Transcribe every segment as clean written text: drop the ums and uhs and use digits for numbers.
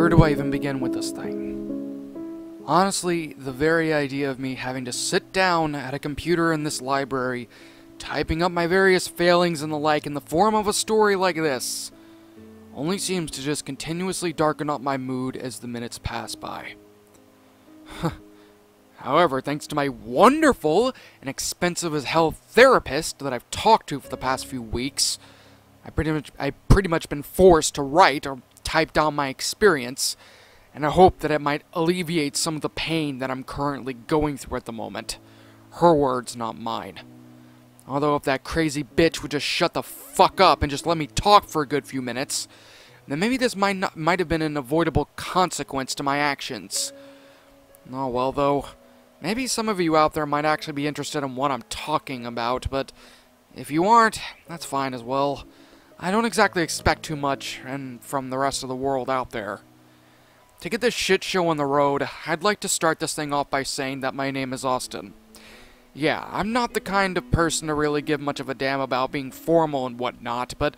Where do I even begin with this thing? Honestly, the very idea of me having to sit down at a computer in this library, typing up my various failings and the like in the form of a story like this, only seems to just continuously darken up my mood as the minutes pass by. However, thanks to my wonderful and expensive as hell therapist that I've talked to for the past few weeks, I've pretty much been forced to write or type down my experience, and I hope that it might alleviate some of the pain that I'm currently going through at the moment. Her words, not mine. Although if that crazy bitch would just shut the fuck up and just let me talk for a good few minutes, then maybe this might have been an avoidable consequence to my actions. Oh well, though, maybe some of you out there might actually be interested in what I'm talking about, but if you aren't, that's fine as well. I don't exactly expect too much from the rest of the world out there. To get this shit show on the road, I'd like to start this thing off by saying that my name is Austin. Yeah, I'm not the kind of person to really give much of a damn about being formal and whatnot, but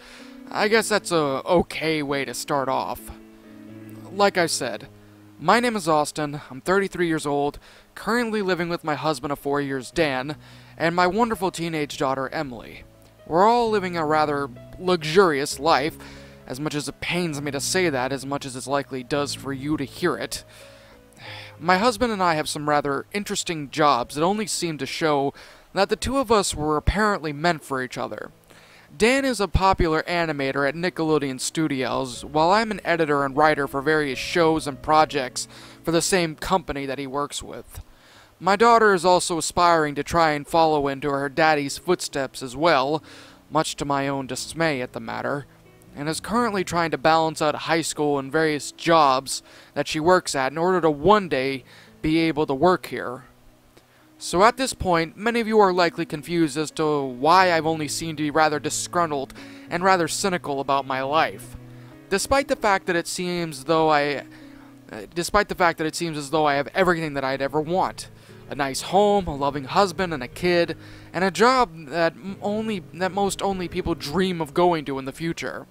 I guess that's a okay way to start off. Like I said, my name is Austin, I'm 33 years old, currently living with my husband of 4 years, Dan, and my wonderful teenage daughter, Emily. We're all living a rather luxurious life, as much as it pains me to say that, as much as it likely does for you to hear it. My husband and I have some rather interesting jobs that only seem to show that the two of us were apparently meant for each other. Dan is a popular animator at Nickelodeon Studios, while I'm an editor and writer for various shows and projects for the same company that he works with. My daughter is also aspiring to try and follow into her daddy's footsteps as well, much to my own dismay at the matter, and is currently trying to balance out high school and various jobs that she works at in order to one day be able to work here. So at this point, many of you are likely confused as to why I've only seemed to be rather disgruntled and rather cynical about my life. Despite the fact that it seems as though I have everything that I'd ever want. A nice home, a loving husband and a kid, and a job that most people dream of going to in the future.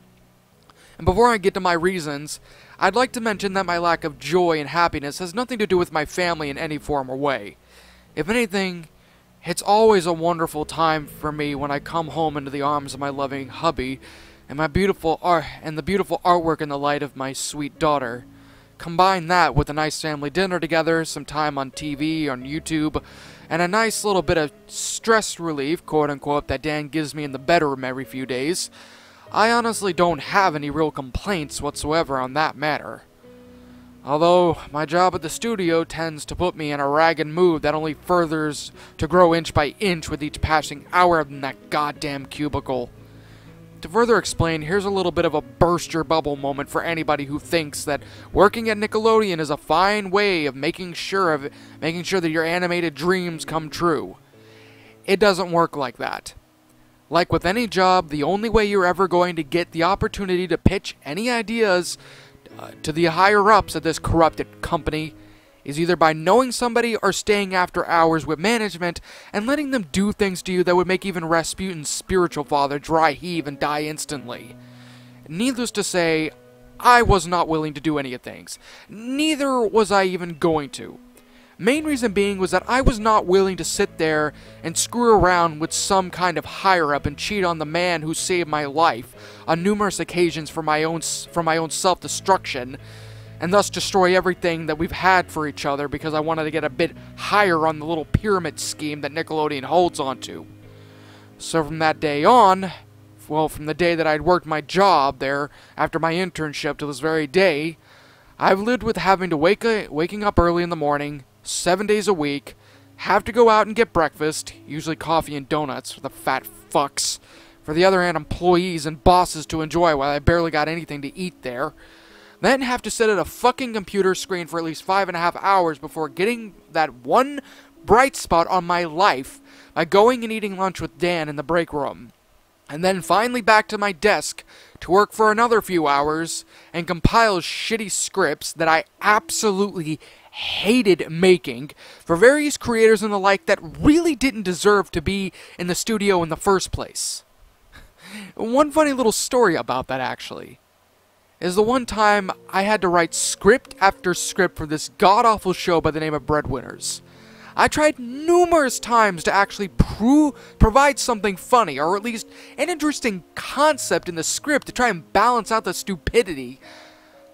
And before I get to my reasons, I'd like to mention that my lack of joy and happiness has nothing to do with my family in any form or way. If anything, it's always a wonderful time for me when I come home into the arms of my loving hubby and the beautiful artwork and the light of my sweet daughter. Combine that with a nice family dinner together, some time on TV, on YouTube, and a nice little bit of stress relief, quote-unquote, that Dan gives me in the bedroom every few days. I honestly don't have any real complaints whatsoever on that matter. Although, my job at the studio tends to put me in a ragged mood that only furthers to grow inch by inch with each passing hour in that goddamn cubicle. To further explain, here's a little bit of a burst your bubble moment for anybody who thinks that working at Nickelodeon is a fine way of making sure that your animated dreams come true. It doesn't work like that. Like with any job, the only way you're ever going to get the opportunity to pitch any ideas to the higher-ups of this corrupted company is either by knowing somebody or staying after hours with management and letting them do things to you that would make even Rasputin's spiritual father dry heave and die instantly. Needless to say, I was not willing to do any of things. Neither was I even going to. Main reason being was that I was not willing to sit there and screw around with some kind of higher-up and cheat on the man who saved my life on numerous occasions for my own self-destruction, and thus destroy everything that we've had for each other because I wanted to get a bit higher on the little pyramid scheme that Nickelodeon holds onto. So from that day on, well, from the day that I'd worked my job there after my internship to this very day, I've lived with having to waking up early in the morning, 7 days a week, have to go out and get breakfast, usually coffee and donuts for the fat fucks, for the other hand employees and bosses to enjoy while I barely got anything to eat there, then have to sit at a fucking computer screen for at least 5.5 hours before getting that one bright spot on my life by going and eating lunch with Dan in the break room, and then finally back to my desk to work for another few hours and compile shitty scripts that I absolutely hated making for various creators and the like that really didn't deserve to be in the studio in the first place. One funny little story about that, actually. is the one time I had to write script after script for this god-awful show by the name of Breadwinners. I tried numerous times to actually provide something funny, or at least an interesting concept in the script to try and balance out the stupidity.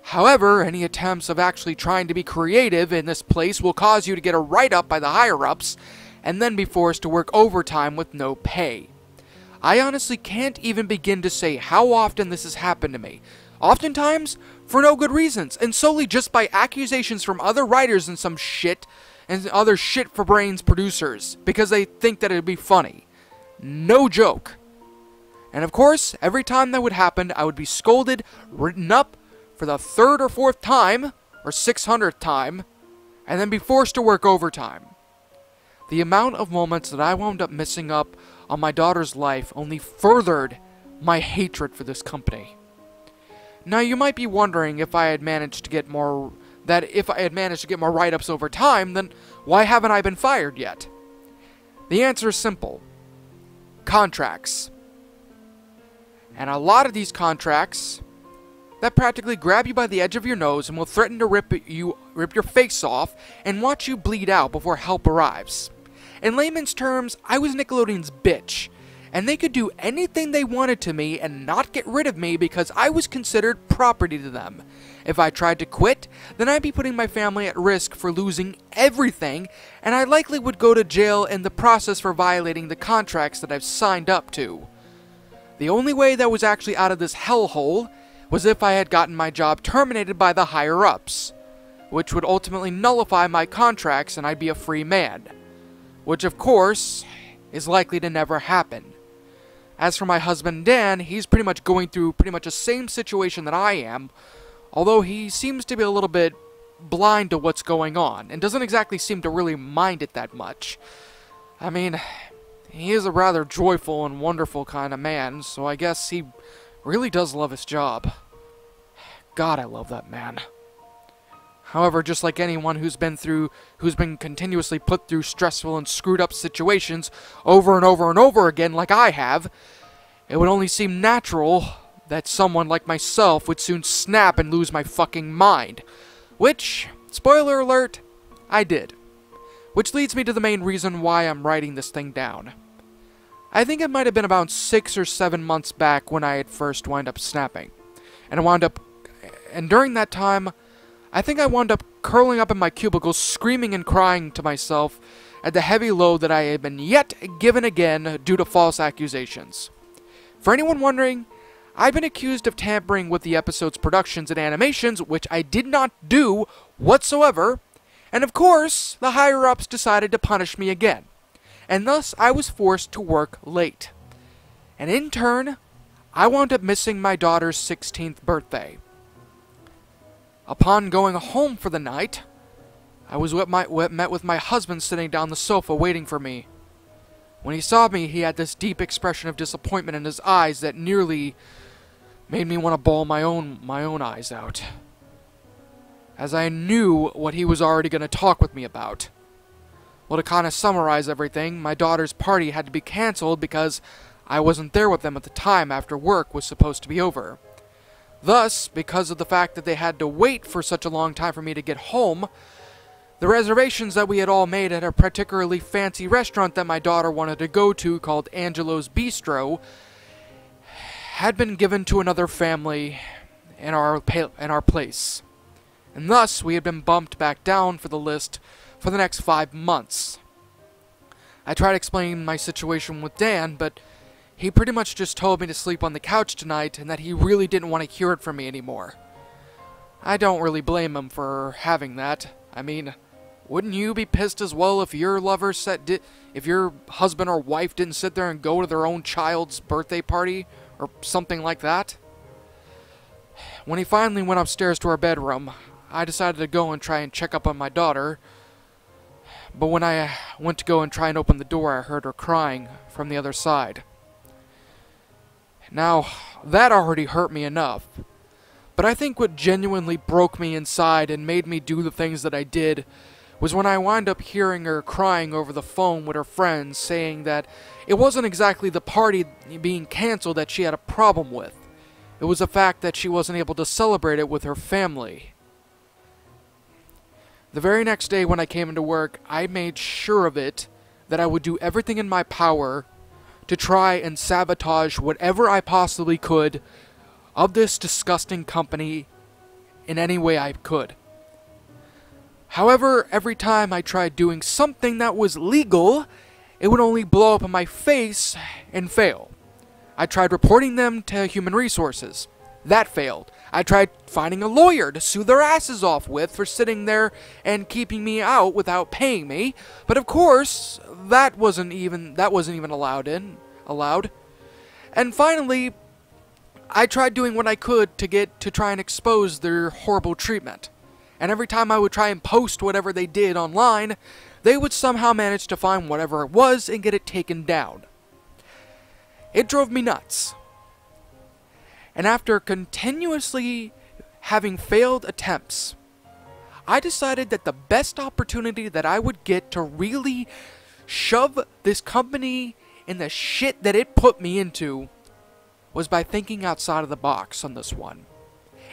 However, any attempts of actually trying to be creative in this place will cause you to get a write-up by the higher-ups, and then be forced to work overtime with no pay. I honestly can't even begin to say how often this has happened to me. Oftentimes, for no good reasons, and solely just by accusations from other writers and some shit, and other shit-for-brains producers, because they think that it'd be funny. No joke. And of course, every time that would happen, I would be scolded, written up, for the 3rd or 4th time, or 600th time, and then be forced to work overtime. The amount of moments that I wound up missing up on my daughter's life only furthered my hatred for this company. Now, you might be wondering if I had managed to get more write-ups over time, then why haven't I been fired yet? The answer is simple. Contracts. And a lot of these contracts that practically grab you by the edge of your nose and will threaten to rip your face off and watch you bleed out before help arrives. In layman's terms, I was Nickelodeon's bitch, and they could do anything they wanted to me and not get rid of me because I was considered property to them. If I tried to quit, then I'd be putting my family at risk for losing everything, and I likely would go to jail in the process for violating the contracts that I've signed up to. The only way that was actually out of this hellhole was if I had gotten my job terminated by the higher-ups, which would ultimately nullify my contracts and I'd be a free man, which of course is likely to never happen. As for my husband Dan, he's pretty much going through pretty much the same situation that I am, although he seems to be a little bit blind to what's going on, and doesn't exactly seem to really mind it that much. I mean, he is a rather joyful and wonderful kind of man, so I guess he really does love his job. God, I love that man. However, just like anyone who's been continuously put through stressful and screwed up situations over and over and over again like I have, it would only seem natural that someone like myself would soon snap and lose my fucking mind. Which, spoiler alert, I did. Which leads me to the main reason why I'm writing this thing down. I think it might have been about 6 or 7 months back when I had first wound up snapping. And during that time, I think I wound up curling up in my cubicle, screaming and crying to myself at the heavy load that I had been yet given again due to false accusations. For anyone wondering, I've been accused of tampering with the episode's productions and animations, which I did not do whatsoever, and of course, the higher-ups decided to punish me again, and thus I was forced to work late. And in turn, I wound up missing my daughter's 16th birthday. Upon going home for the night, I was met with my husband sitting down the sofa waiting for me. When he saw me, he had this deep expression of disappointment in his eyes that nearly made me want to bawl my own eyes out, as I knew what he was already going to talk with me about. Well, to kind of summarize everything, my daughter's party had to be cancelled because I wasn't there with them at the time after work was supposed to be over. Thus, because of the fact that they had to wait for such a long time for me to get home, the reservations that we had all made at a particularly fancy restaurant that my daughter wanted to go to called Angelo's Bistro had been given to another family in our place. And thus, we had been bumped back down for the list for the next 5 months. I tried explaining my situation with Dan, but he pretty much just told me to sleep on the couch tonight and that he really didn't want to hear it from me anymore. I don't really blame him for having that. I mean, wouldn't you be pissed as well if your if your husband or wife didn't sit there and go to their own child's birthday party or something like that? When he finally went upstairs to our bedroom, I decided to go and try and check up on my daughter. But when I went to go and try and open the door, I heard her crying from the other side. Now, that already hurt me enough, but I think what genuinely broke me inside and made me do the things that I did was when I wound up hearing her crying over the phone with her friends, saying that it wasn't exactly the party being canceled that she had a problem with. It was the fact that she wasn't able to celebrate it with her family. The very next day when I came into work, I made sure of it that I would do everything in my power to try and sabotage whatever I possibly could of this disgusting company in any way I could. However, every time I tried doing something that was legal, it would only blow up in my face and fail. I tried reporting them to Human Resources. That failed. I tried finding a lawyer to sue their asses off with for sitting there and keeping me out without paying me, but of course, that wasn't even allowed. And finally, I tried doing what I could to try and expose their horrible treatment. And every time I would try and post whatever they did online, they would somehow manage to find whatever it was and get it taken down. It drove me nuts. And after continuously having failed attempts, I decided that the best opportunity that I would get to really shove this company in the shit that it put me into was by thinking outside of the box on this one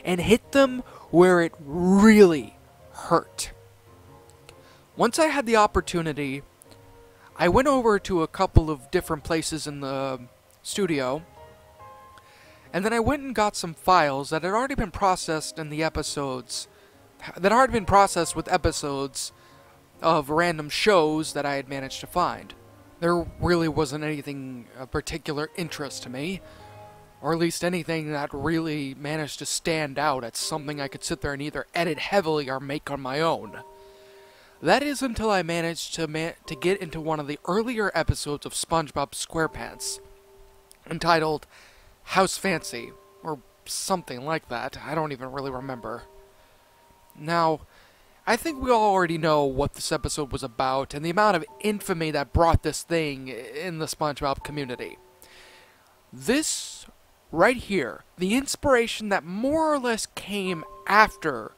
and hit them where it really hurt. Once I had the opportunity, I went over to a couple of different places in the studio, and then I went and got some files that had already been processed in the episodes, that had already been processed with episodes of random shows that I had managed to find. There really wasn't anything of particular interest to me, or at least anything that really managed to stand out as something I could sit there and either edit heavily or make on my own. That is until I managed to get into one of the earlier episodes of Spongebob SquarePants, entitled House Fancy, or something like that. I don't even really remember. Now, I think we all already know what this episode was about and the amount of infamy that brought this thing in the SpongeBob community. This right here, the inspiration that more or less came after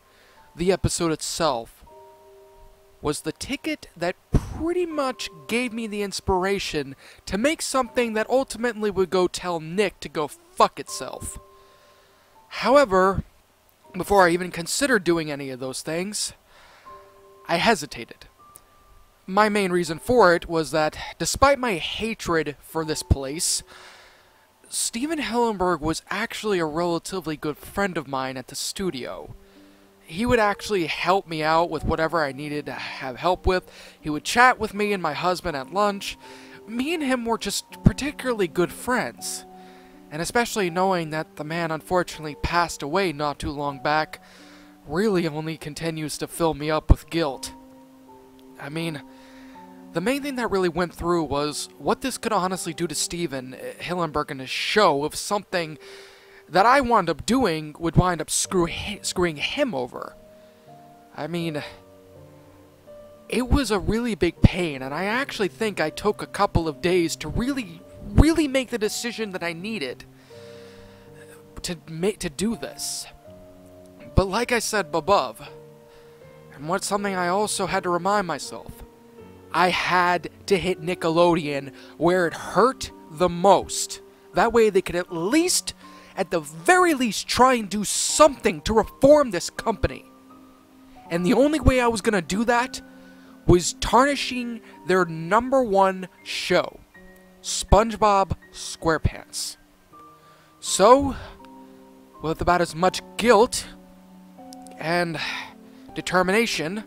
the episode itself, was the ticket that pretty much gave me the inspiration to make something that ultimately would go tell Nick to go fuck itself. However, before I even considered doing any of those things, I hesitated. My main reason for it was that, despite my hatred for this place, Steven Hillenburg was actually a relatively good friend of mine at the studio. He would actually help me out with whatever I needed to have help with. He would chat with me and my husband at lunch. Me and him were just particularly good friends. And especially knowing that the man unfortunately passed away not too long back really only continues to fill me up with guilt. I mean, the main thing that really went through was what this could honestly do to Steven Hillenburg and his show if something that I wound up doing would wind up screwing him over. I mean, it was a really big pain, and I actually think I took a couple of days to really make the decision that I needed to do this. But like I said above, and what's something I also had to remind myself, I had to hit Nickelodeon where it hurt the most. That way they could at the very least, try and do something to reform this company. And the only way I was going to do that was tarnishing their #1 show, SpongeBob SquarePants. So, with about as much guilt and determination,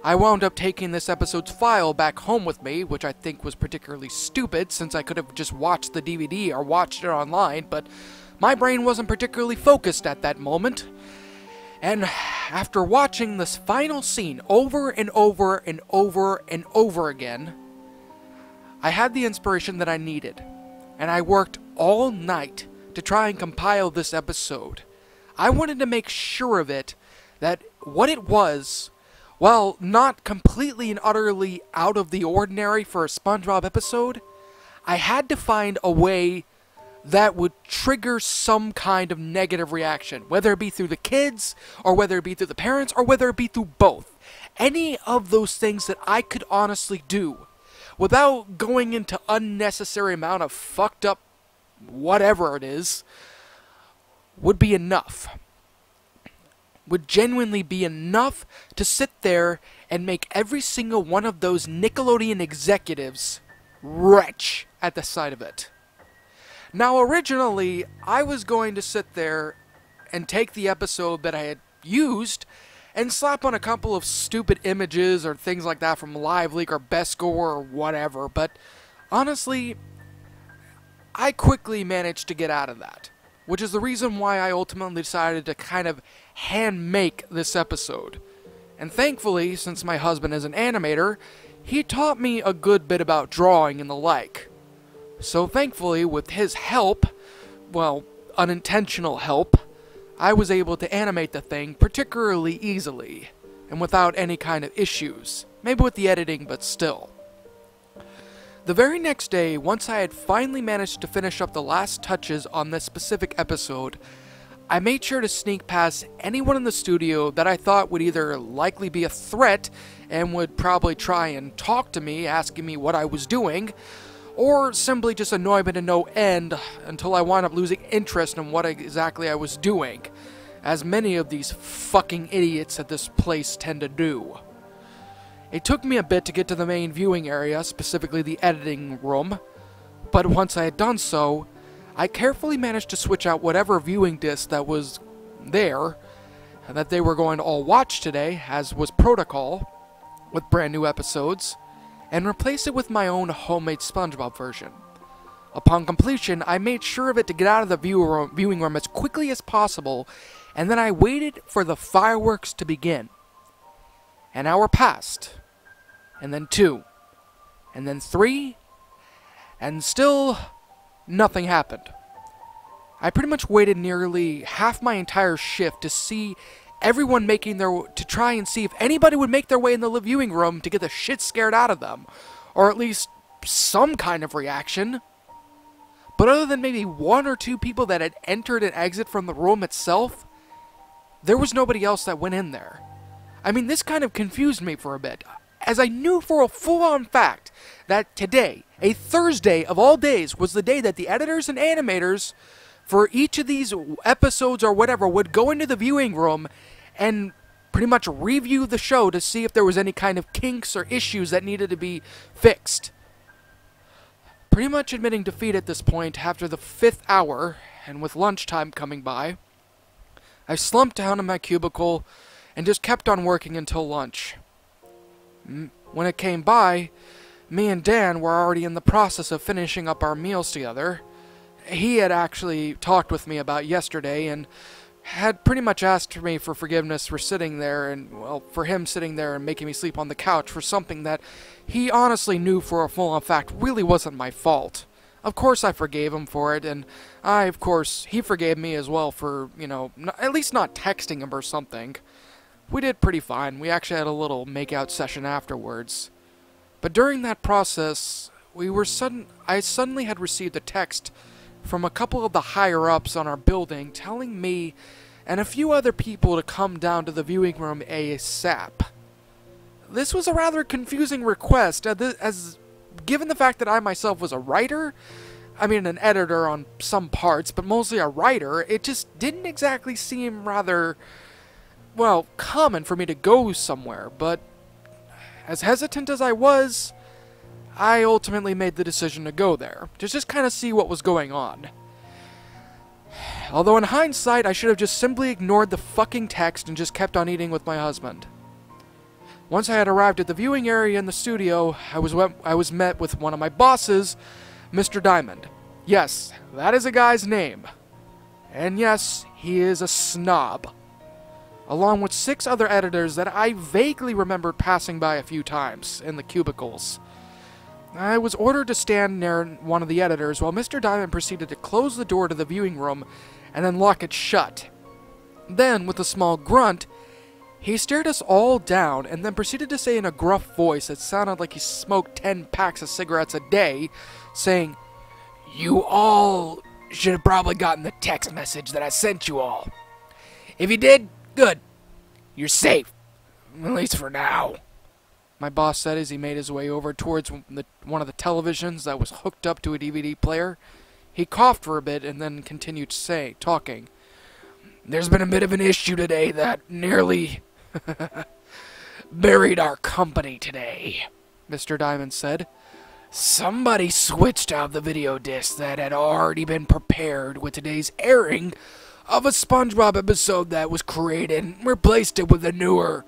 I wound up taking this episode's file back home with me, which I think was particularly stupid since I could have just watched the DVD or watched it online, but my brain wasn't particularly focused at that moment. And after watching this final scene over and over and over and over again, I had the inspiration that I needed, and I worked all night to try and compile this episode. I wanted to make sure of it, that what it was, while not completely and utterly out of the ordinary for a SpongeBob episode, I had to find a way that would trigger some kind of negative reaction, whether it be through the kids, or whether it be through the parents, or whether it be through both. Any of those things that I could honestly do, without going into unnecessary amount of fucked up whatever it is, would be enough. Would genuinely be enough to sit there and make every single one of those Nickelodeon executives retch at the sight of it. Now, originally, I was going to sit there and take the episode that I had used and slap on a couple of stupid images or things like that from LiveLeak or Best Score or whatever, but honestly, I quickly managed to get out of that, which is the reason why I ultimately decided to kind of hand-make this episode. And thankfully, since my husband is an animator, he taught me a good bit about drawing and the like. So thankfully, with his help, well, unintentional help, I was able to animate the thing particularly easily, and without any kind of issues. Maybe with the editing, but still. The very next day, once I had finally managed to finish up the last touches on this specific episode, I made sure to sneak past anyone in the studio that I thought would either likely be a threat and would probably try and talk to me, asking me what I was doing, or simply just annoy me to no end until I wound up losing interest in what exactly I was doing, as many of these fucking idiots at this place tend to do. It took me a bit to get to the main viewing area, specifically the editing room, but once I had done so, I carefully managed to switch out whatever viewing disc that was there, that they were going to all watch today, as was protocol, with brand new episodes, and replace it with my own homemade Spongebob version. Upon completion, I made sure of it to get out of the viewing room as quickly as possible, and then I waited for the fireworks to begin. An hour passed, and then 2, and then 3, and still nothing happened. I pretty much waited nearly half my entire shift to see everyone to try and see if anybody would make their way in the viewing room to get the shit scared out of them, or at least some kind of reaction. But other than maybe 1 or 2 people that had entered and exited from the room itself, there was nobody else that went in there. I mean, this kind of confused me for a bit, as I knew for a full-on fact that today, a Thursday of all days, was the day that the editors and animators for each of these episodes or whatever would go into the viewing room and pretty much review the show to see if there was any kind of kinks or issues that needed to be fixed. Pretty much admitting defeat at this point after the 5th hour, and with lunchtime coming by, I slumped down in my cubicle and just kept on working until lunch. When it came by, me and Dan were already in the process of finishing up our meals together. He had actually talked with me about yesterday and had pretty much asked me for forgiveness for sitting there and, well, for him sitting there and making me sleep on the couch for something that he honestly knew for a full-on fact really wasn't my fault. Of course I forgave him for it, and he forgave me as well for, at least not texting him or something. We did pretty fine. We actually had a little make-out session afterwards. But during that process, I suddenly had received a text from a couple of the higher-ups on our building telling me and a few other people to come down to the viewing room ASAP. This was a rather confusing request, as given the fact that I myself was a writer, an editor on some parts, but mostly a writer, it just didn't exactly seem rather, well, common for me to go somewhere, but as hesitant as I was, I ultimately made the decision to go there, to just kind of see what was going on. Although in hindsight, I should have just simply ignored the fucking text and just kept on eating with my husband. Once I had arrived at the viewing area in the studio, I was met with one of my bosses, Mr. Diamond. Yes, that is a guy's name. And yes, he is a snob. Along with 6 other editors that I vaguely remembered passing by a few times in the cubicles. I was ordered to stand near one of the editors while Mr. Diamond proceeded to close the door to the viewing room and then lock it shut. Then, with a small grunt, he stared us all down and then proceeded to say in a gruff voice that sounded like he smoked 10 packs of cigarettes a day, saying, "You all should have probably gotten the text message that I sent you all. If you did, good. You're safe. At least for now." My boss said as he made his way over towards one of the televisions that was hooked up to a DVD player. He coughed for a bit and then continued talking. There's been a bit of an issue today that nearly buried our company today, Mr. Diamond said. Somebody switched out the video disc that had already been prepared with today's airing of a Spongebob episode that was created and replaced it with a newer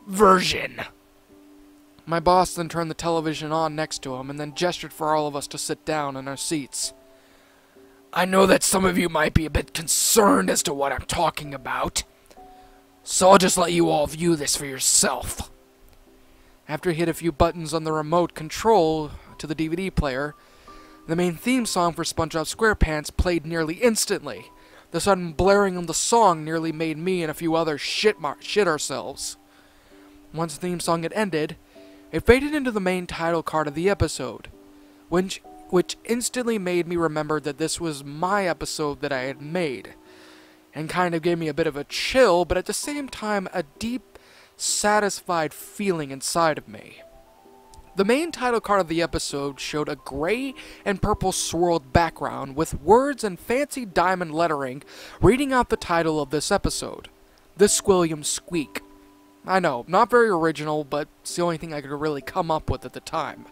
version. My boss then turned the television on next to him and then gestured for all of us to sit down in our seats. I know that some of you might be a bit concerned as to what I'm talking about, so I'll just let you all view this for yourself. After he hit a few buttons on the remote control to the DVD player, the main theme song for SpongeBob SquarePants played nearly instantly. The sudden blaring of the song nearly made me and a few others shit ourselves. Once the theme song had ended, it faded into the main title card of the episode, which instantly made me remember that this was my episode that I had made, and kind of gave me a bit of a chill, but at the same time a deep, satisfied feeling inside of me. The main title card of the episode showed a gray and purple swirled background with words and fancy diamond lettering reading out the title of this episode, The Squillum Squeak. I know, not very original, but it's the only thing I could really come up with at the time.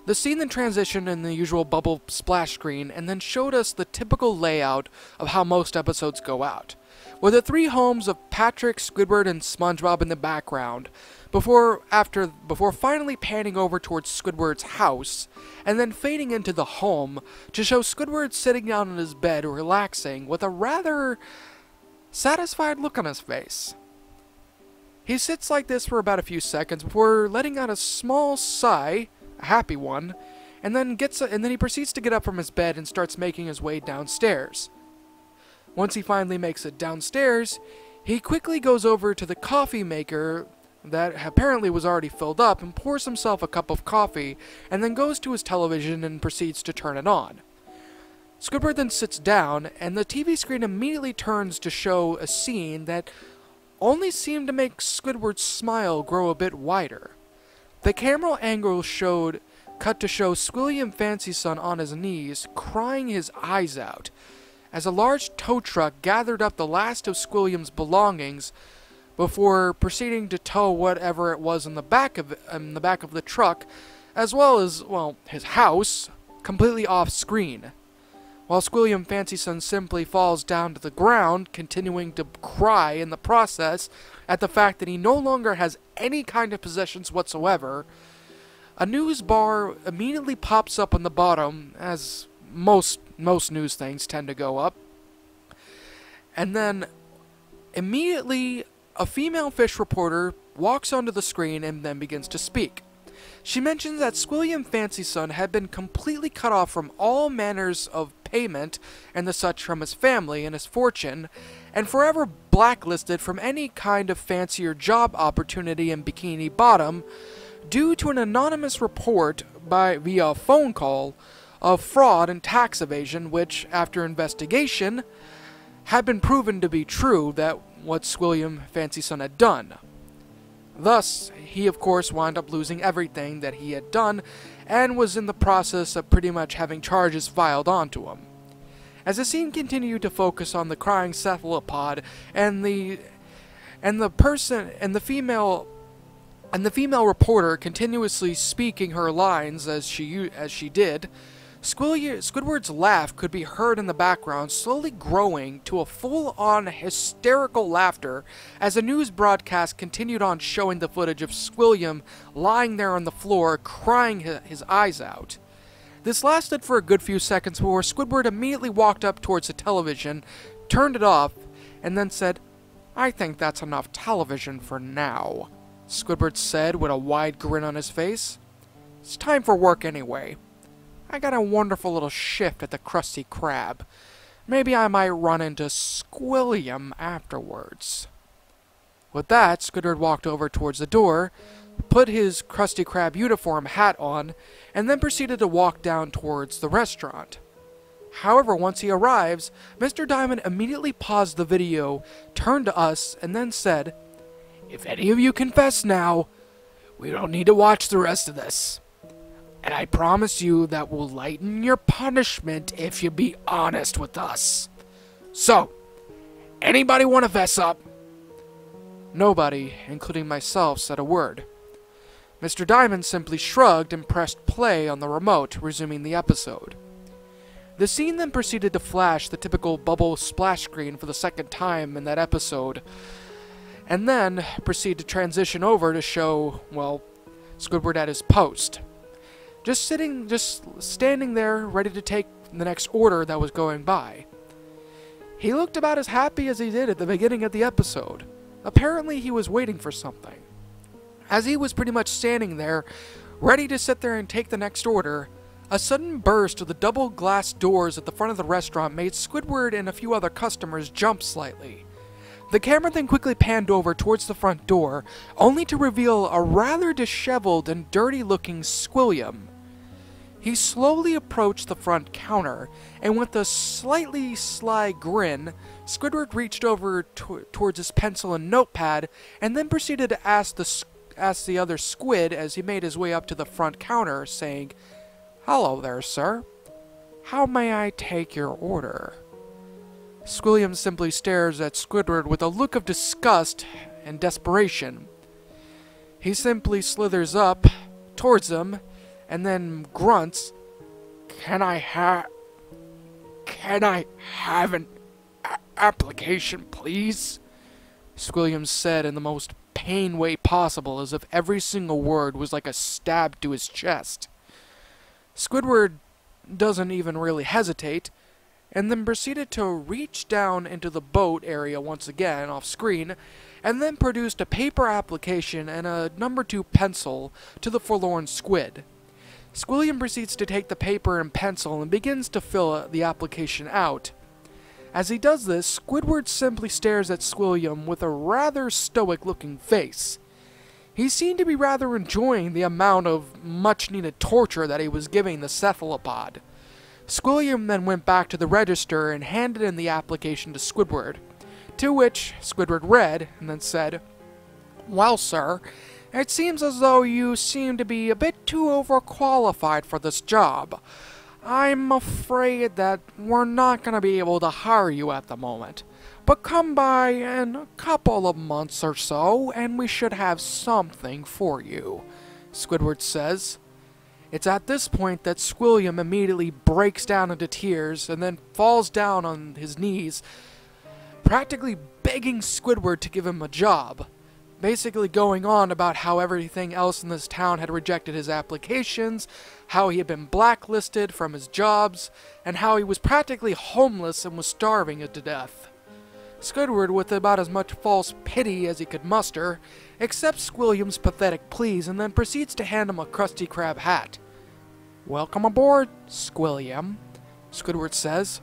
The scene then transitioned in the usual bubble splash screen and then showed us the typical layout of how most episodes go out, with the three homes of Patrick, Squidward, and SpongeBob in the background, before finally panning over towards Squidward's house, and then fading into the home to show Squidward sitting down in his bed relaxing with a rather satisfied look on his face. He sits like this for about a few seconds before letting out a small sigh, a happy one, and then he proceeds to get up from his bed and starts making his way downstairs. Once he finally makes it downstairs, he quickly goes over to the coffee maker that apparently was already filled up and pours himself a cup of coffee and then goes to his television and proceeds to turn it on. Squidward then sits down and the TV screen immediately turns to show a scene that only seemed to make Squidward's smile grow a bit wider. The camera angle cut to show Squilliam Fancy Son on his knees, crying his eyes out, as a large tow truck gathered up the last of Squilliam's belongings before proceeding to tow whatever it was in the back of the truck, as well as, well, his house, completely off screen. While Squilliam Fancy Son simply falls down to the ground, continuing to cry in the process at the fact that he no longer has any kind of possessions whatsoever, a news bar immediately pops up on the bottom, as most news things tend to go up. And then, immediately, a female fish reporter walks onto the screen and then begins to speak. She mentions that Squilliam Fancy Son had been completely cut off from all manners of payment and the such from his family and his fortune, and forever blacklisted from any kind of fancier job opportunity in Bikini Bottom, due to an anonymous report via phone call of fraud and tax evasion, which, after investigation, had been proven to be true that what Squilliam Fancy Son had done. Thus, he of course wound up losing everything that he had done, and was in the process of pretty much having charges filed onto him. As the scene continued to focus on the crying cephalopod and the female reporter continuously speaking her lines as she did, Squidward's laugh could be heard in the background, slowly growing to a full-on hysterical laughter as the news broadcast continued on showing the footage of Squilliam lying there on the floor, crying his eyes out. This lasted for a good few seconds before Squidward immediately walked up towards the television, turned it off, and then said, "I think that's enough television for now," Squidward said with a wide grin on his face. "It's time for work anyway. I got a wonderful little shift at the Krusty Krab. Maybe I might run into Squilliam afterwards." With that, Squidward walked over towards the door, put his Krusty Krab uniform hat on, and then proceeded to walk down towards the restaurant. However, once he arrives, Mr. Diamond immediately paused the video, turned to us, and then said, "If any of you confess now, we don't need to watch the rest of this. And I promise you that will lighten your punishment if you be honest with us. So, Anybody want to fess up? Nobody, including myself, said a word. Mr. Diamond simply shrugged and pressed play on the remote, resuming the episode. The scene then proceeded to flash the typical bubble splash screen for the second time in that episode, and then proceed to transition over to show, well, Squidward at his post. Just standing there, ready to take the next order that was going by. He looked about as happy as he did at the beginning of the episode. Apparently he was waiting for something. As he was pretty much standing there, ready to sit there and take the next order, a sudden burst of the double glass doors at the front of the restaurant made Squidward and a few other customers jump slightly. The camera then quickly panned over towards the front door, only to reveal a rather disheveled and dirty-looking Squilliam. He slowly approached the front counter, and with a slightly sly grin, Squidward reached over towards his pencil and notepad, and then proceeded to ask the other squid as he made his way up to the front counter, saying, "Hello there, sir. How may I take your order?" Squilliam simply stares at Squidward with a look of disgust and desperation. He simply slithers up towards him and then grunts, Can I have an application, please?" Squilliam said in the most pain way possible, as if every single word was like a stab to his chest. Squidward doesn't even really hesitate, and then proceeded to reach down into the boat area once again, off screen, and then produced a paper application and a number 2 pencil to the forlorn squid. Squilliam proceeds to take the paper and pencil and begins to fill the application out. As he does this, Squidward simply stares at Squilliam with a rather stoic-looking face. He seemed to be rather enjoying the amount of much-needed torture that he was giving the cephalopod. Squilliam then went back to the register and handed in the application to Squidward, to which Squidward read and then said, "Well, sir, it seems as though you seem to be a bit too overqualified for this job. I'm afraid that we're not going to be able to hire you at the moment, but come by in a couple of months or so, and we should have something for you," Squidward says. It's at this point that Squilliam immediately breaks down into tears and then falls down on his knees, practically begging Squidward to give him a job, basically going on about how everything else in this town had rejected his applications, how he had been blacklisted from his jobs, and how he was practically homeless and was starving to death. Squidward, with about as much false pity as he could muster, accepts Squilliam's pathetic pleas and then proceeds to hand him a Krusty Krab hat. "Welcome aboard, Squilliam," Squidward says.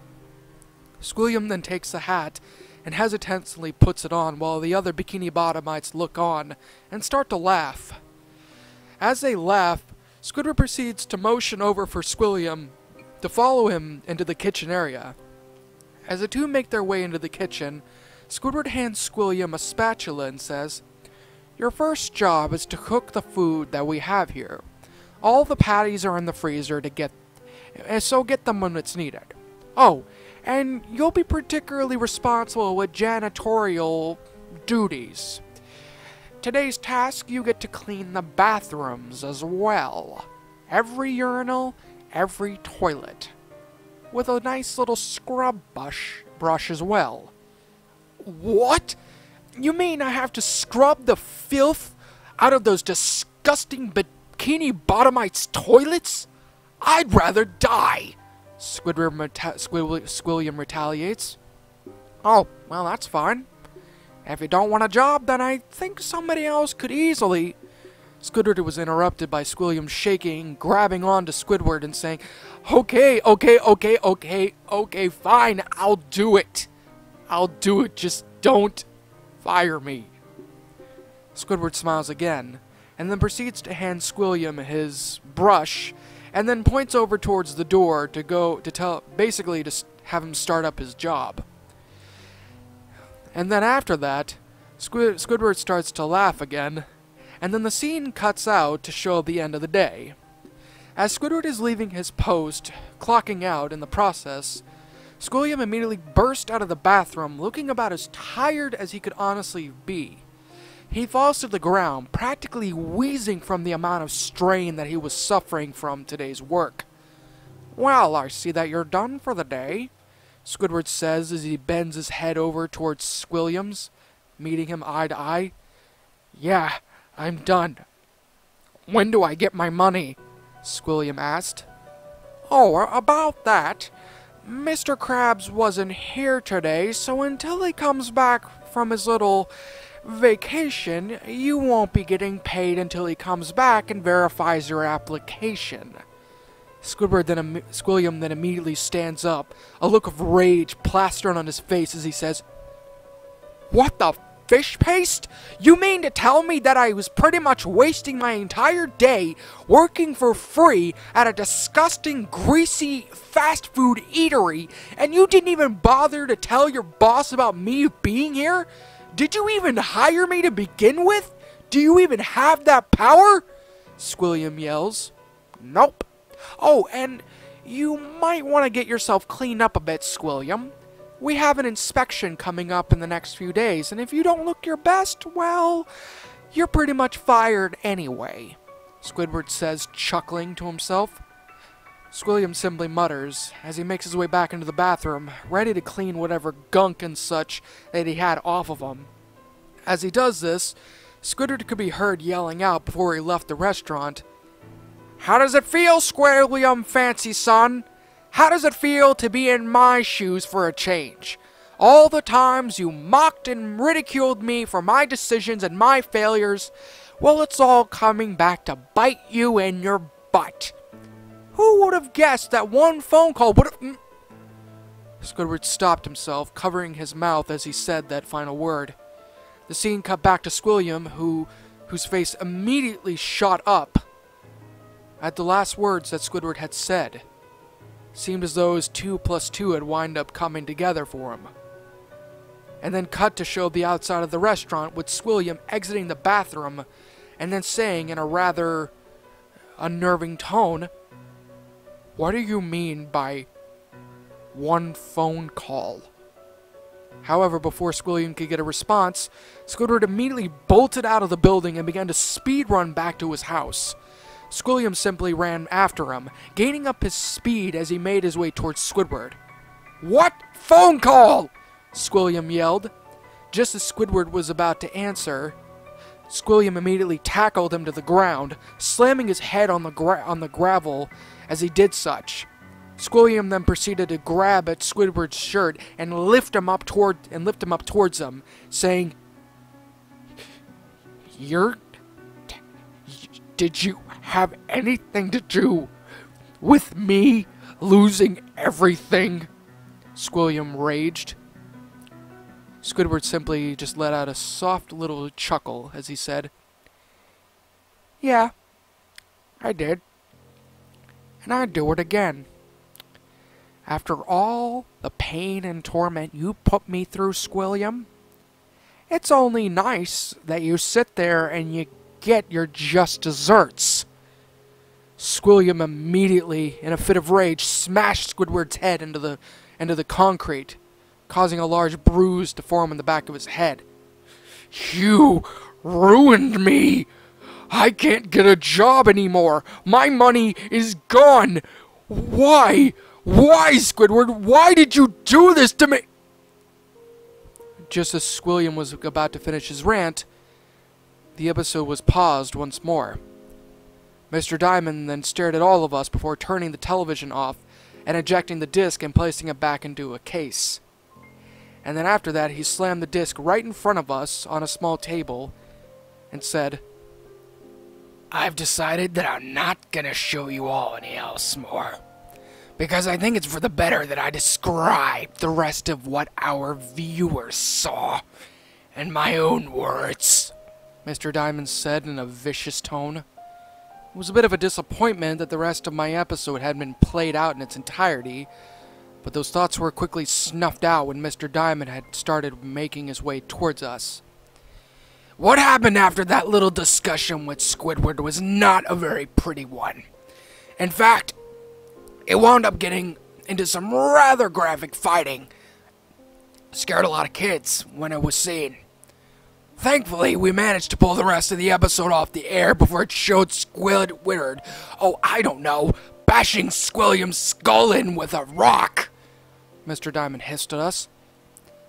Squilliam then takes the hat and hesitantly puts it on while the other Bikini Bottomites look on and start to laugh. As they laugh, Squidward proceeds to motion over for Squilliam to follow him into the kitchen area. As the two make their way into the kitchen, Squidward hands Squilliam a spatula and says, "Your first job is to cook the food that we have here. All the patties are in the freezer so get them when it's needed. Oh, and you'll be particularly responsible with janitorial duties. Today's task, you get to clean the bathrooms as well. Every urinal, every toilet. With a nice little scrub brush as well." "What? You mean I have to scrub the filth out of those disgusting Bikini Bottomites' toilets? I'd rather die," Squilliam retaliates. "Oh, well, that's fine. If you don't want a job, then I think somebody else could easily..." Squidward was interrupted by Squilliam shaking, grabbing onto Squidward and saying, Okay, fine, I'll do it. Just don't fire me." Squidward smiles again, and then proceeds to hand Squilliam his brush, and then points over towards the door to have him start up his job. And then after that, Squidward starts to laugh again, and then the scene cuts out to show the end of the day. As Squidward is leaving his post, clocking out in the process, Squilliam immediately burst out of the bathroom, looking about as tired as he could honestly be. He falls to the ground, practically wheezing from the amount of strain that he was suffering from today's work. "Well, I see that you're done for the day," Squidward says as he bends his head over towards Squilliam's, meeting him eye to eye. "Yeah, I'm done." "When do I get my money?" Squilliam asked. "Oh, about that. Mr. Krabs wasn't here today, so until he comes back from his little vacation, you won't be getting paid until he comes back and verifies your application." Squilliam then immediately stands up, a look of rage plastered on his face as he says, "What the fish paste? You mean to tell me that I was pretty much wasting my entire day working for free at a disgusting, greasy, fast food eatery, and you didn't even bother to tell your boss about me being here? Did you even hire me to begin with? Do you even have that power?" Squilliam yells. "Nope. Oh, and you might want to get yourself cleaned up a bit, Squilliam. We have an inspection coming up in the next few days, and if you don't look your best, well, you're pretty much fired anyway," Squidward says, chuckling to himself. Squilliam simply mutters as he makes his way back into the bathroom, ready to clean whatever gunk and such that he had off of him. As he does this, Squidward could be heard yelling out before he left the restaurant, "How does it feel, Squilliam, fancy son? How does it feel to be in my shoes for a change? All the times you mocked and ridiculed me for my decisions and my failures, well, it's all coming back to bite you in your butt. Who would have guessed that one phone call would have..." Squidward stopped himself, covering his mouth as he said that final word. The scene cut back to Squilliam, whose face immediately shot up at the last words that Squidward had said. Seemed as though his 2 plus 2 had wind up coming together for him. And then cut to show the outside of the restaurant with Squilliam exiting the bathroom and then saying in a rather unnerving tone, "What do you mean by one phone call?" However, before Squilliam could get a response, Squidward immediately bolted out of the building and began to speed run back to his house. Squilliam simply ran after him, gaining up his speed as he made his way towards Squidward. "What phone call?" Squilliam yelled. Just as Squidward was about to answer, Squilliam immediately tackled him to the ground, slamming his head on the gravel as he did such. Squilliam then proceeded to grab at Squidward's shirt and lift him up towards him, saying, "Did you have anything to do with me losing everything?" Squilliam raged. Squidward simply just let out a soft little chuckle as he said, "Yeah, I did. And I'd do it again. After all the pain and torment you put me through, Squilliam, it's only nice that you sit there and you get your just desserts." Squilliam immediately, in a fit of rage, smashed Squidward's head into the concrete, causing a large bruise to form in the back of his head. "You ruined me! I can't get a job anymore! My money is gone! Why? Why, Squidward? Why did you do this to me?" Just as Squilliam was about to finish his rant, the episode was paused once more. Mr. Diamond then stared at all of us before turning the television off and ejecting the disc and placing it back into a case. And then after that, he slammed the disc right in front of us on a small table and said, "I've decided that I'm not gonna show you all any else more, because I think it's for the better that I describe the rest of what our viewers saw in my own words," Mr. Diamond said in a vicious tone. It was a bit of a disappointment that the rest of my episode hadn't been played out in its entirety, but those thoughts were quickly snuffed out when Mr. Diamond had started making his way towards us. "What happened after that little discussion with Squidward was not a very pretty one. In fact, it wound up getting into some rather graphic fighting. Scared a lot of kids when it was seen. Thankfully, we managed to pull the rest of the episode off the air before it showed Squidward, bashing Squillum's skull in with a rock. Mr. Diamond hissed at us.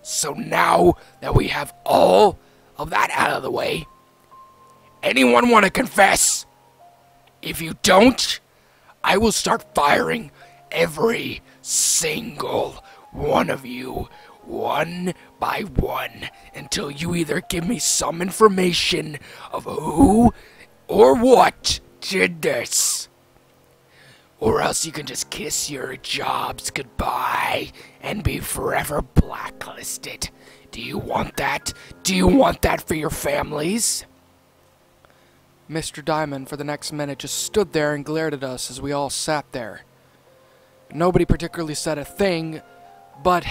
So now that we have all of that out of the way, anyone want to confess? If you don't, I will start firing every single one of you, one by one, until you either give me some information of who or what did this. Or else you can just kiss your jobs goodbye and be forever blacklisted. Do you want that? Do you want that for your families? Mr. Diamond, for the next minute, just stood there and glared at us as we all sat there. Nobody particularly said a thing, but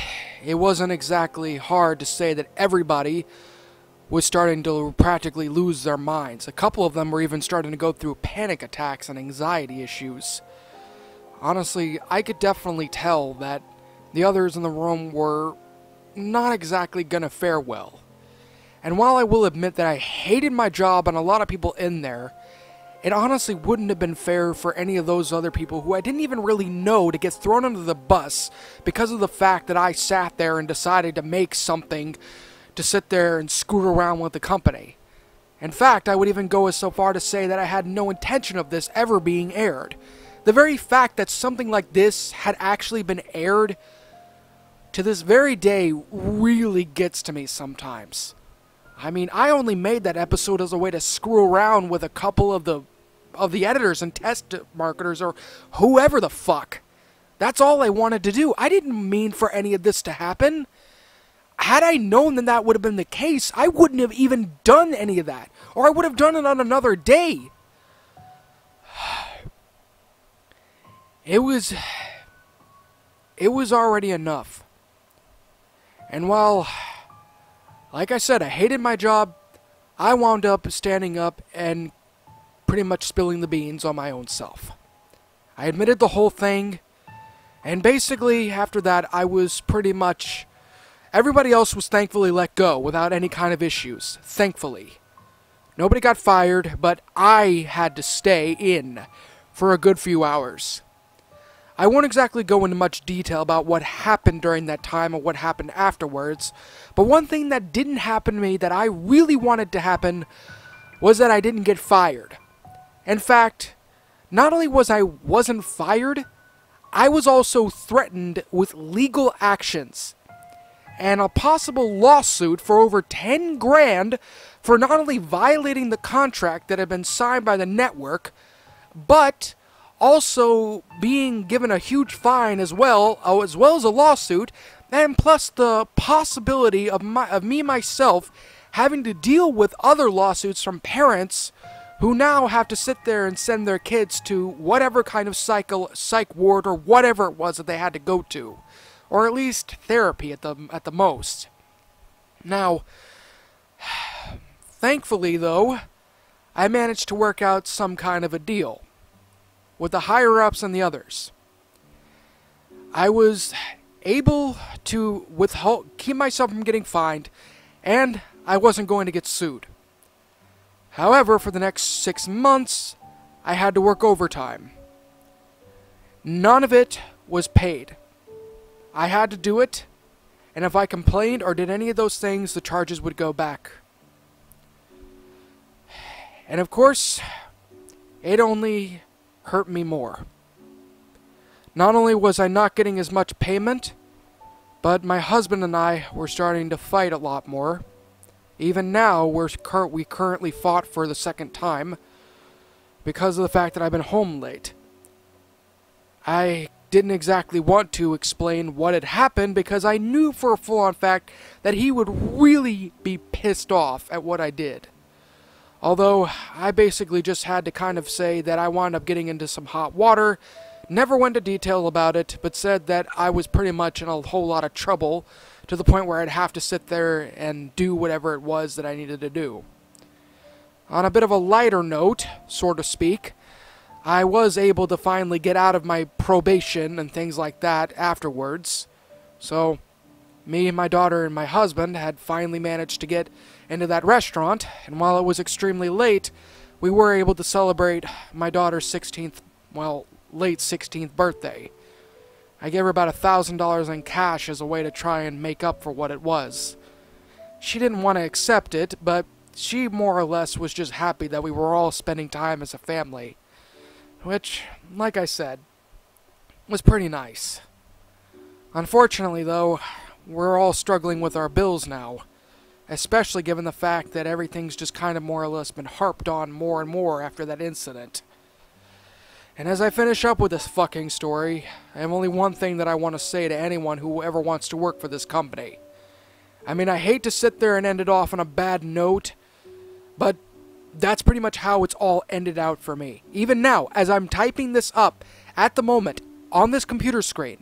it wasn't exactly hard to say that everybody was starting to practically lose their minds. A couple of them were even starting to go through panic attacks and anxiety issues. Honestly, I could definitely tell that the others in the room were not exactly gonna fare well. And while I will admit that I hated my job and a lot of people in there, it honestly wouldn't have been fair for any of those other people who I didn't even really know to get thrown under the bus because of the fact that I sat there and decided to make something to sit there and screw around with the company. In fact, I would even go as so far to say that I had no intention of this ever being aired. The very fact that something like this had actually been aired to this very day really gets to me sometimes. I mean, I only made that episode as a way to screw around with a couple of the editors and test marketers or whoever the fuck. That's all I wanted to do. I didn't mean for any of this to happen. Had I known that that would have been the case, I wouldn't have even done any of that. Or I would have done it on another day. It was already enough. And while, like I said, I hated my job, I wound up standing up and pretty much spilling the beans on my own self. I admitted the whole thing, and basically after that I was pretty much... Everybody else was thankfully let go without any kind of issues, thankfully. Nobody got fired, but I had to stay in for a good few hours. I won't exactly go into much detail about what happened during that time or what happened afterwards, but one thing that didn't happen to me that I really wanted to happen was that I didn't get fired. In fact, not only wasn't fired, I was also threatened with legal actions and a possible lawsuit for over 10 grand for not only violating the contract that had been signed by the network, but also being given a huge fine as well as a lawsuit, and plus the possibility of me myself having to deal with other lawsuits from parents who now have to sit there and send their kids to whatever kind of psych ward or whatever it was that they had to go to, or at least therapy at the most. Now, thankfully though, I managed to work out some kind of a deal with the higher-ups and the others. I was able to keep myself from getting fined, and I wasn't going to get sued. However, for the next 6 months, I had to work overtime. None of it was paid. I had to do it, and if I complained or did any of those things, the charges would go back. And of course, it only hurt me more. Not only was I not getting as much payment, but my husband and I were starting to fight a lot more. Even now, we currently fought for the second time because of the fact that I've been home late. I didn't exactly want to explain what had happened because I knew for a full-on fact that he would really be pissed off at what I did. Although, I basically just had to kind of say that I wound up getting into some hot water, never went into detail about it, but said that I was pretty much in a whole lot of trouble, to the point where I'd have to sit there and do whatever it was that I needed to do. On a bit of a lighter note, so to speak, I was able to finally get out of my probation and things like that afterwards. So, me and my daughter and my husband had finally managed to get into that restaurant, and while it was extremely late, we were able to celebrate my daughter's 16th, late 16th birthday. I gave her about $1,000 in cash as a way to try and make up for what it was. She didn't want to accept it, but she more or less was just happy that we were all spending time as a family. Which, like I said, was pretty nice. Unfortunately, though, we're all struggling with our bills now. Especially given the fact that everything's just kind of more or less been harped on more and more after that incident. And as I finish up with this fucking story, I have only one thing that I want to say to anyone who ever wants to work for this company. I mean, I hate to sit there and end it off on a bad note, but that's pretty much how it's all ended out for me. Even now, as I'm typing this up, at the moment, on this computer screen,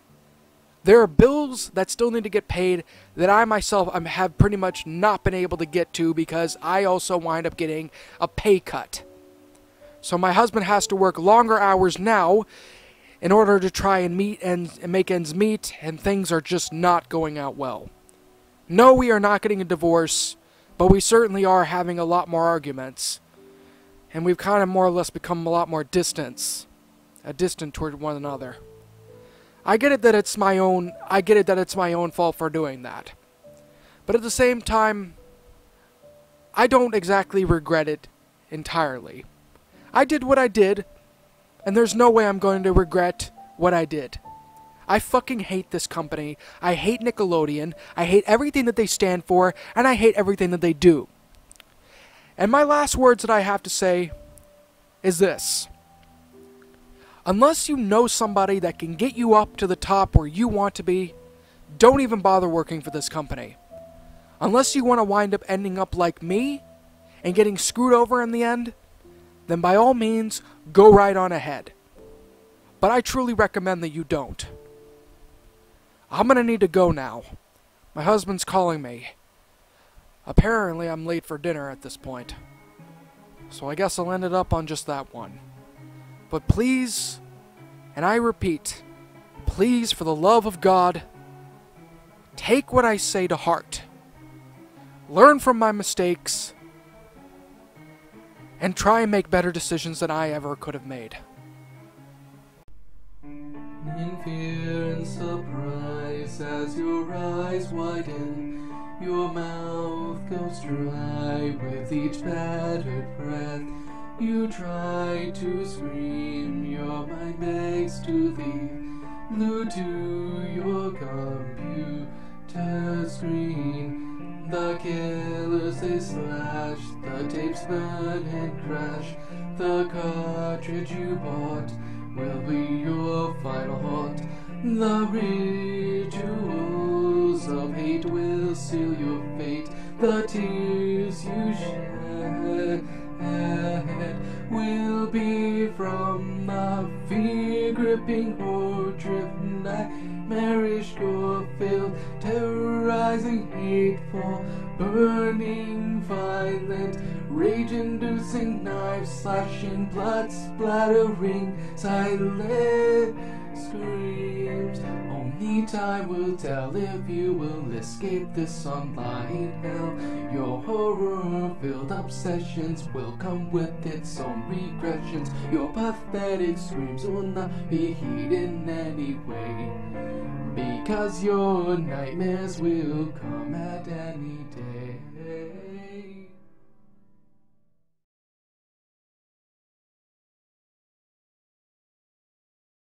there are bills that still need to get paid that I myself have pretty much not been able to get to because I also wind up getting a pay cut. So my husband has to work longer hours now in order to try and make ends meet, and things are just not going out well. No, we are not getting a divorce, but we certainly are having a lot more arguments. And we've kind of more or less become a lot more distant toward one another. I get it that it's my own fault for doing that. But at the same time, I don't exactly regret it entirely. I did what I did, and there's no way I'm going to regret what I did. I fucking hate this company. I hate Nickelodeon. I hate everything that they stand for, and I hate everything that they do. And my last words that I have to say is this. Unless you know somebody that can get you up to the top where you want to be, don't even bother working for this company. Unless you want to wind up ending up like me and getting screwed over in the end, then by all means, go right on ahead. But I truly recommend that you don't. I'm gonna need to go now. My husband's calling me. Apparently, I'm late for dinner at this point. So I guess I'll end it up on just that one. But please, and I repeat, please, for the love of God, take what I say to heart. Learn from my mistakes, and try and make better decisions than I ever could have made. In fear and surprise, as your eyes widen, your mouth goes dry with each battered breath. You try to scream, your mind begs to leave, glued to your computer screen. The killers they slash, the tapes burn and crash. The cartridge you bought will be your final haunt. The rituals of hate will seal your fate. The tears you shed will be from the fear-gripping, horror-driven, nightmarish, gore-filled, terrorizing, hateful, burning, violent, rage-inducing, knife-slashing, blood-splattering, silent screams. Only time will tell if you will escape this online hell. Your horror-filled obsessions will come with its own regressions. Your pathetic screams will not be heeded in any way, because your nightmares will come at any